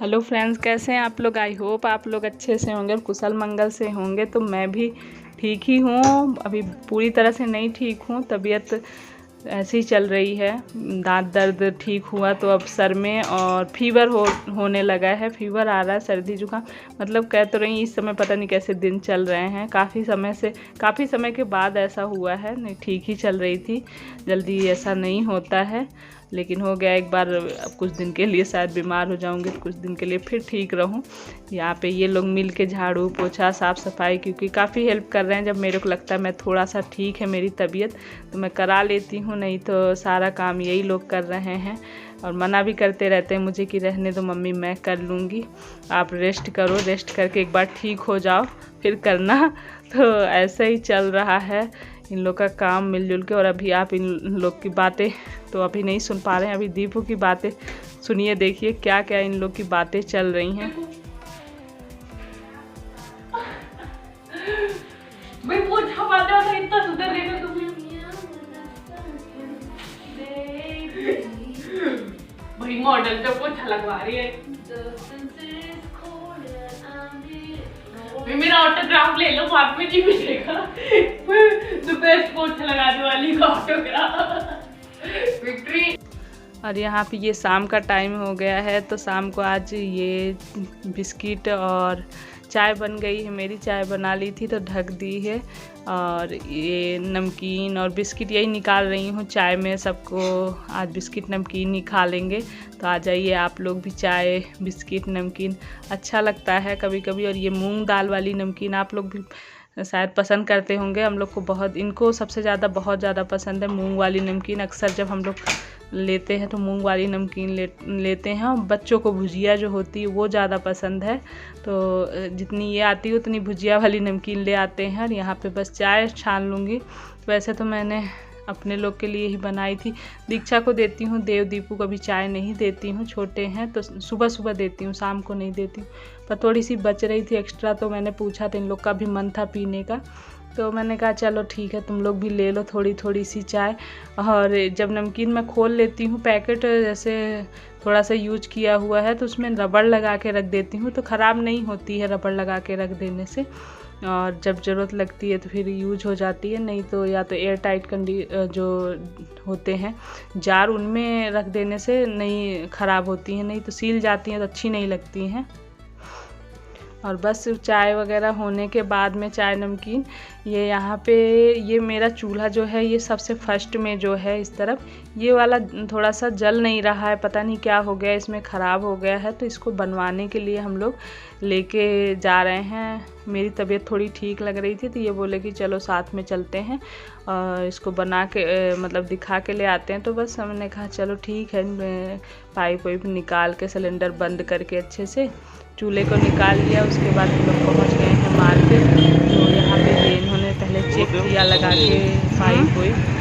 Hello friends, कैसे हैं आप लोग। आई होप आप लोग अच्छे से होंगे और कुशल मंगल से होंगे। तो मैं भी ठीक ही हूँ, अभी पूरी तरह से नहीं ठीक हूँ। तबीयत ऐसी ही चल रही है। दांत दर्द ठीक हुआ तो अब सर में और फीवर होने लगा है। फीवर आ रहा है, सर्दी जुकाम। मतलब कह तो रही इस समय पता नहीं कैसे दिन चल रहे हैं। काफ़ी समय के बाद ऐसा हुआ है। नहीं, ठीक ही चल रही थी। जल्दी ऐसा नहीं होता है, लेकिन हो गया एक बार। अब कुछ दिन के लिए शायद बीमार हो जाऊंगी तो कुछ दिन के लिए फिर ठीक रहूं। यहाँ पे ये लोग मिल के झाड़ू पोछा साफ़ सफाई क्योंकि काफ़ी हेल्प कर रहे हैं। जब मेरे को लगता है मैं थोड़ा सा ठीक है मेरी तबीयत तो मैं करा लेती हूँ, नहीं तो सारा काम यही लोग कर रहे हैं। और मना भी करते रहते हैं मुझे कि रहने दो मम्मी, मैं कर लूँगी, आप रेस्ट करो, रेस्ट करके एक बार ठीक हो जाओ फिर करना। तो ऐसा ही चल रहा है इन लोग का काम मिलजुल के। और अभी आप इन लोग की बातें तो अभी नहीं सुन पा रहे हैं, अभी दीपू की बातें सुनिए, देखिए क्या क्या इन लोग की बातें चल रही हैं। इतना सुंदर देखो तुम्हें। भाई मॉडल तो पोछा लगवा रही है। मेरा ऑटोग्राफ ले लो, बाद में जी मिलेगा। द बेस्ट पोछा लगाने वाली का ऑटोग्राफ। विक्ट्री। और यहाँ पे ये शाम का टाइम हो गया है तो शाम को आज ये बिस्किट और चाय बन गई है। मेरी चाय बना ली थी तो ढक दी है। और ये नमकीन और बिस्किट यही निकाल रही हूँ चाय में। सबको आज बिस्किट नमकीन ही खा लेंगे। तो आ जाइए आप लोग भी, चाय बिस्किट नमकीन अच्छा लगता है कभी कभी। और ये मूंग दाल वाली नमकीन आप लोग भी शायद पसंद करते होंगे। हम लोग को इनको सबसे ज़्यादा बहुत ज़्यादा पसंद है मूंग वाली नमकीन। अक्सर जब हम लोग लेते हैं तो मूंग वाली नमकीन लेते हैं। और बच्चों को भुजिया जो होती है वो ज़्यादा पसंद है, तो जितनी ये आती है उतनी भुजिया वाली नमकीन ले आते हैं। और यहाँ पे बस चाय छान लूँगी। वैसे तो मैंने अपने लोग के लिए ही बनाई थी। दीक्षा को देती हूँ, देव दीपू को भी चाय नहीं देती हूँ, छोटे हैं तो सुबह सुबह देती हूँ, शाम को नहीं देती हूँ। पर थोड़ी सी बच रही थी एक्स्ट्रा तो मैंने पूछा तो इन लोग का भी मन था पीने का, तो मैंने कहा चलो ठीक है तुम लोग भी ले लो थोड़ी थोड़ी सी चाय। और जब नमकीन मैं खोल लेती हूँ पैकेट, जैसे थोड़ा सा यूज किया हुआ है तो उसमें रबड़ लगा के रख देती हूँ तो ख़राब नहीं होती है रबड़ लगा के रख देने से। और जब ज़रूरत लगती है तो फिर यूज हो जाती है। नहीं तो या तो एयर टाइट जो होते हैं जार, उनमें रख देने से नहीं ख़राब होती हैं, नहीं तो सील जाती हैं तो अच्छी नहीं लगती हैं। और बस चाय वगैरह होने के बाद में चाय नमकीन ये यहाँ पे ये मेरा चूल्हा जो है ये सबसे फर्स्ट में जो है इस तरफ ये वाला थोड़ा सा जल नहीं रहा है, पता नहीं क्या हो गया इसमें, ख़राब हो गया है। तो इसको बनवाने के लिए हम लोग लेके जा रहे हैं। मेरी तबीयत थोड़ी ठीक लग रही थी तो ये बोले कि चलो साथ में चलते हैं और इसको बना के मतलब दिखा के ले आते हैं। तो बस हमने कहा चलो ठीक है। पाइप वाइप निकाल के सिलेंडर बंद करके अच्छे से चूल्हे को निकाल लिया। उसके बाद हम लोग पहुँच गए हैं मार्केट। तो यहाँ पे ये इन्होंने पहले चेक किया लगा के पाइप वाइप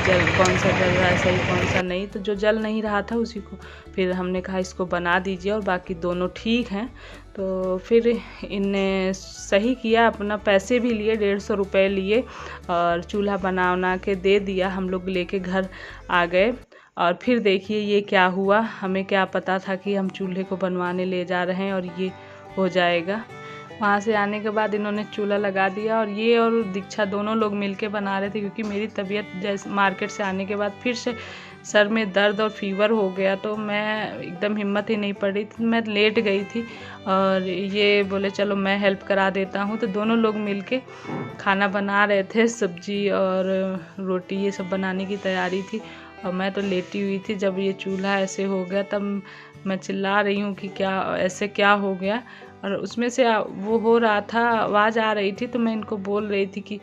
जल कौन सा जल रहा है सही कौन सा नहीं। तो जो जल नहीं रहा था उसी को फिर हमने कहा इसको बना दीजिए और बाकी दोनों ठीक हैं। तो फिर इनने सही किया, अपना पैसे भी लिए, 150 रुपये लिए और चूल्हा बना के दे दिया। हम लोग लेके घर आ गए। और फिर देखिए ये क्या हुआ, हमें क्या पता था कि हम चूल्हे को बनवाने ले जा रहे हैं और ये हो जाएगा। वहाँ से आने के बाद इन्होंने चूल्हा लगा दिया और ये और दीक्षा दोनों लोग मिलके बना रहे थे क्योंकि मेरी तबीयत जैसे मार्केट से आने के बाद फिर से सर में दर्द और फीवर हो गया तो मैं एकदम हिम्मत ही नहीं पड़ रही थी, मैं लेट गई थी। और ये बोले चलो मैं हेल्प करा देता हूँ, तो दोनों लोग मिलके खाना बना रहे थे, सब्जी और रोटी ये सब बनाने की तैयारी थी। और मैं तो लेटी हुई थी। जब ये चूल्हा ऐसे हो गया तब मैं चिल्ला रही हूँ कि क्या ऐसे क्या हो गया। और उसमें से वो हो रहा था, आवाज़ आ रही थी तो मैं इनको बोल रही थी कि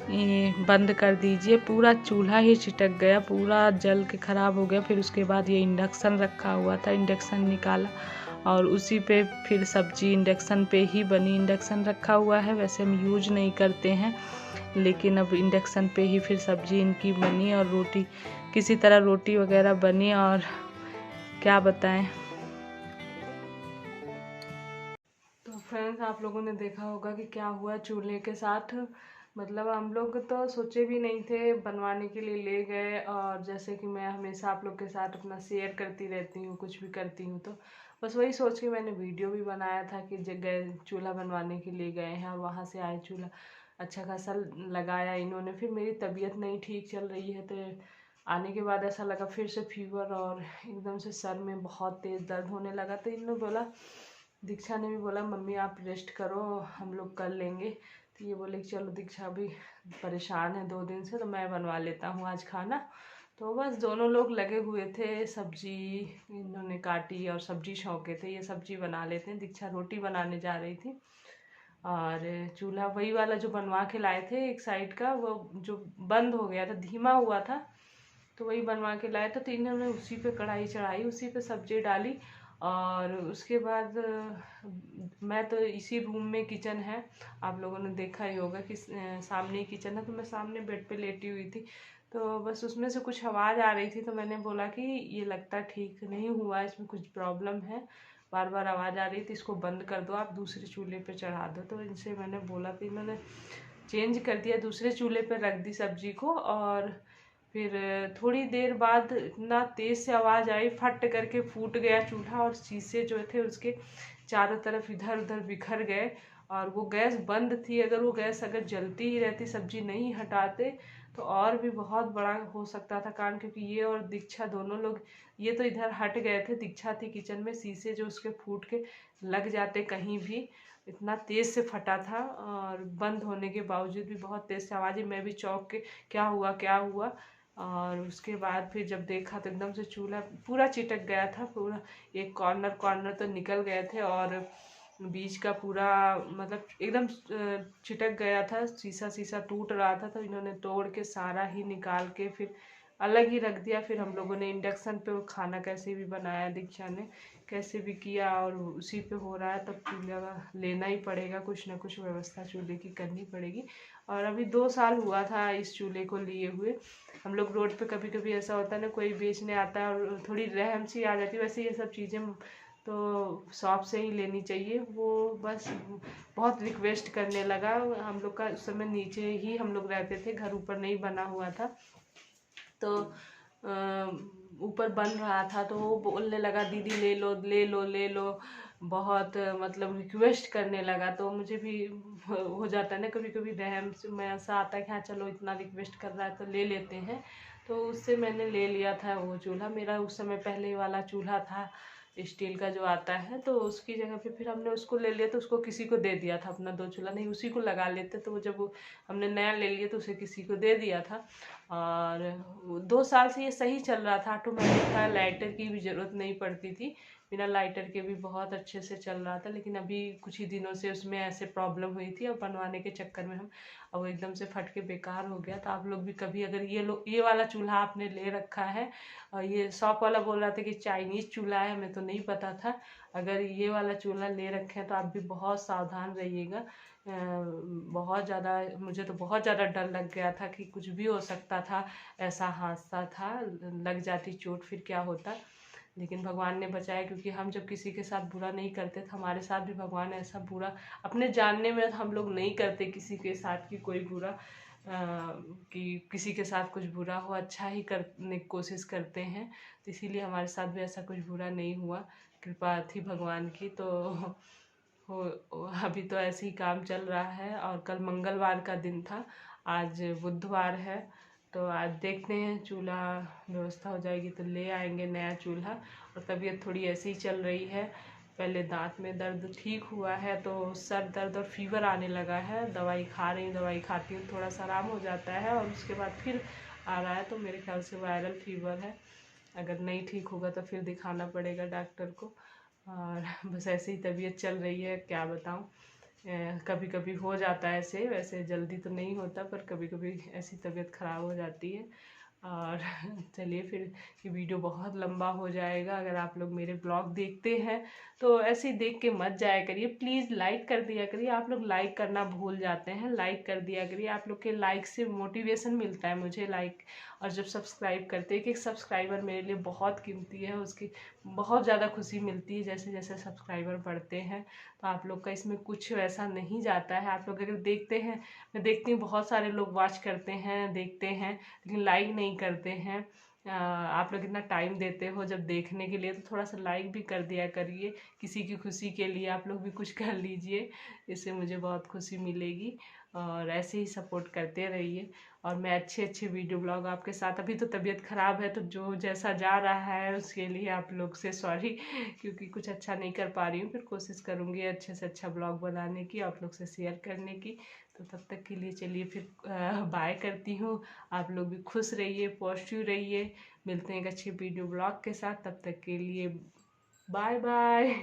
ये बंद कर दीजिए। पूरा चूल्हा ही चिटक गया, पूरा जल के ख़राब हो गया। फिर उसके बाद ये इंडक्शन रखा हुआ था, इंडक्शन निकाला और उसी पे फिर सब्जी इंडक्शन पे ही बनी। इंडक्शन रखा हुआ है, वैसे हम यूज नहीं करते हैं लेकिन अब इंडक्शन पे ही फिर सब्जी इनकी बनी और रोटी किसी तरह रोटी वगैरह बनी। और क्या बताएं। तो फ्रेंड्स आप लोगों ने देखा होगा कि क्या हुआ चूल्हे के साथ। मतलब हम लोग तो सोचे भी नहीं थे, बनवाने के लिए ले गए। और जैसे कि मैं हमेशा आप लोग के साथ अपना शेयर करती रहती हूँ, कुछ भी करती हूँ तो बस वही सोच के मैंने वीडियो भी बनाया था कि जगह चूल्हा बनवाने के लिए गए हैं और वहाँ से आए चूल्हा अच्छा खासा लगाया इन्होंने। फिर मेरी तबीयत नहीं ठीक चल रही है तो आने के बाद ऐसा लगा फिर से फीवर और एकदम से सर में बहुत तेज़ दर्द होने लगा। तो इन्होंने बोला, दीक्षा ने भी बोला मम्मी आप रेस्ट करो हम लोग कर लेंगे। तो ये बोले कि चलो दीक्षा भी परेशान है 2 दिन से तो मैं बनवा लेता हूँ आज खाना। तो बस दोनों लोग लगे हुए थे, सब्जी इन्होंने काटी और सब्जी छौंके थे, ये सब्जी बना लेते हैं। दीक्षा रोटी बनाने जा रही थी और चूल्हा वही वाला जो बनवा के लाए थे एक साइड का, वो जो बंद हो गया था, धीमा हुआ था, तो वही बनवा के लाए थे। तो इन्होंने उसी पे कढ़ाई चढ़ाई, उसी पे सब्जी डाली और उसके बाद मैं तो इसी रूम में, किचन है आप लोगों ने देखा ही होगा कि सामने ही किचन है, तो मैं सामने बेड पे लेटी हुई थी। तो बस उसमें से कुछ आवाज़ आ रही थी तो मैंने बोला कि ये लगता ठीक नहीं हुआ, इसमें कुछ प्रॉब्लम है, बार बार आवाज़ आ रही थी, इसको बंद कर दो, आप दूसरे चूल्हे पे चढ़ा दो। तो इनसे मैंने बोला तो इन्होंने चेंज कर दिया, दूसरे चूल्हे पे रख दी सब्जी को। और फिर थोड़ी देर बाद इतना तेज़ से आवाज़ आई, फट करके फूट गया चूल्हा और शीशे जो थे उसके चारों तरफ इधर उधर बिखर गए। और वो गैस बंद थी, अगर वो गैस अगर जलती ही रहती, सब्जी नहीं हटाते तो और भी बहुत बड़ा हो सकता था कांड। क्योंकि ये और दीक्षा दोनों लोग, ये तो इधर हट गए थे, दीक्षा थी किचन में, शीशे जो उसके फूट के लग जाते कहीं भी, इतना तेज़ से फटा था। और बंद होने के बावजूद भी बहुत तेज़ से आवाज़, मैं भी चौंक के क्या हुआ क्या हुआ। और उसके बाद फिर जब देखा तो एकदम से चूल्हा पूरा चिटक गया था, पूरा एक कॉर्नर कॉर्नर तो निकल गए थे और बीच का पूरा मतलब एकदम चिटक गया था, शीशा शीशा टूट रहा था। तो इन्होंने तोड़ के सारा ही निकाल के फिर अलग ही रख दिया। फिर हम लोगों ने इंडक्शन पे वो खाना कैसे भी बनाया, दीक्षा ने कैसे भी किया और उसी पे हो रहा है। तब चूल्हा लेना ही पड़ेगा, कुछ ना कुछ व्यवस्था चूल्हे की करनी पड़ेगी। और अभी 2 साल हुआ था इस चूल्हे को लिए हुए। हम लोग रोड पे कभी कभी ऐसा होता है ना, कोई बेचने आता है और थोड़ी रहम सी आ जाती है, वैसे ये सब चीज़ें तो शॉप से ही लेनी चाहिए। वो बस बहुत रिक्वेस्ट करने लगा, हम लोग का उस समय नीचे ही हम लोग रहते थे, घर ऊपर नहीं बना हुआ था, तो ऊपर बन रहा था। तो वो बोलने लगा दीदी ले लो ले लो ले लो, बहुत मतलब रिक्वेस्ट करने लगा। तो मुझे भी हो जाता है ना कभी कभी रहम में ऐसा आता है कि हाँ चलो इतना रिक्वेस्ट कर रहा है तो ले लेते हैं। तो उससे मैंने ले लिया था वो चूल्हा। मेरा उस समय पहले वाला चूल्हा था स्टील का जो आता है, तो उसकी जगह पे फिर हमने उसको ले लिया, तो उसको किसी को दे दिया था अपना 2 चूल्हा, नहीं उसी को लगा लेते। तो जब हमने नया ले लिया तो उसे किसी को दे दिया था। और 2 साल से ये सही चल रहा था, ऑटोमेटिक था, लाइटर की भी ज़रूरत नहीं पड़ती थी, बिना लाइटर के भी बहुत अच्छे से चल रहा था। लेकिन अभी कुछ ही दिनों से उसमें ऐसे प्रॉब्लम हुई थी और बनवाने के चक्कर में हम अब वो एकदम से फट के बेकार हो गया। तो आप लोग भी कभी अगर ये वाला चूल्हा आपने ले रखा है, और ये शॉप वाला बोल रहा था कि चाइनीज़ चूल्हा है, हमें तो नहीं पता था, अगर ये वाला चूल्हा ले रखे हैं तो आप भी बहुत सावधान रहिएगा। बहुत ज़्यादा, मुझे तो बहुत ज़्यादा डर लग गया था कि कुछ भी हो सकता था, ऐसा हादसा था, लग जाती चोट फिर क्या होता। लेकिन भगवान ने बचाया, क्योंकि हम जब किसी के साथ बुरा नहीं करते तो हमारे साथ भी भगवान ऐसा बुरा अपने जानने में हम लोग नहीं करते किसी के साथ की कोई बुरा, कि किसी के साथ कुछ बुरा हो, अच्छा ही करने की कोशिश करते हैं। तो इसीलिए हमारे साथ भी ऐसा कुछ बुरा नहीं हुआ, कृपा थी भगवान की। तो हो अभी तो ऐसे ही काम चल रहा है। और कल मंगलवार का दिन था, आज बुधवार है, तो आज देखते हैं चूल्हा व्यवस्था हो जाएगी तो ले आएंगे नया चूल्हा। और तबीयत थोड़ी ऐसी ही चल रही है, पहले दांत में दर्द ठीक हुआ है, तो सर दर्द और फीवर आने लगा है, दवाई खा रही हूँ, दवाई खाती हूँ थोड़ा सा आराम हो जाता है और उसके बाद फिर आ रहा है। तो मेरे ख्याल से वायरल फीवर है, अगर नहीं ठीक होगा तो फिर दिखाना पड़ेगा डॉक्टर को। और बस ऐसे ही तबीयत चल रही है, क्या बताऊँ, कभी कभी हो जाता है ऐसे, वैसे जल्दी तो नहीं होता, पर कभी कभी ऐसी तबीयत ख़राब हो जाती है। और चलिए फिर, ये वीडियो बहुत लंबा हो जाएगा। अगर आप लोग मेरे ब्लॉग देखते हैं तो ऐसे ही देख के मत जाया करिए, प्लीज़ लाइक कर दिया करिए। आप लोग लाइक करना भूल जाते हैं, लाइक कर दिया करिए, आप लोग के लाइक से मोटिवेशन मिलता है मुझे, लाइक। और जब सब्सक्राइब करते हैं, एक एक सब्सक्राइबर मेरे लिए बहुत कीमती है, उसकी बहुत ज़्यादा खुशी मिलती है जैसे जैसे सब्सक्राइबर बढ़ते हैं। तो आप लोग का इसमें कुछ वैसा नहीं जाता है। आप लोग अगर देखते हैं, मैं देखती हूँ बहुत सारे लोग वॉच करते हैं, देखते हैं, लेकिन लाइक नहीं करते हैं, आप लोग इतना टाइम देते हो जब देखने के लिए, तो थोड़ा सा लाइक भी कर दिया करिए। किसी की खुशी के लिए आप लोग भी कुछ कर लीजिए, इससे मुझे बहुत खुशी मिलेगी। और ऐसे ही सपोर्ट करते रहिए। और मैं अच्छे अच्छे वीडियो ब्लॉग आपके साथ, अभी तो तबीयत ख़राब है तो जो जैसा जा रहा है उसके लिए आप लोग से सॉरी, क्योंकि कुछ अच्छा नहीं कर पा रही हूँ। फिर कोशिश करूँगी अच्छे से अच्छा ब्लॉग बनाने की, आप लोग से शेयर करने की। तो तब तक के लिए चलिए फिर बाय करती हूँ। आप लोग भी खुश रहिए, पॉजिटिव रहिए। मिलते हैं एक अच्छे वीडियो ब्लॉग के साथ, तब तक के लिए बाय बाय।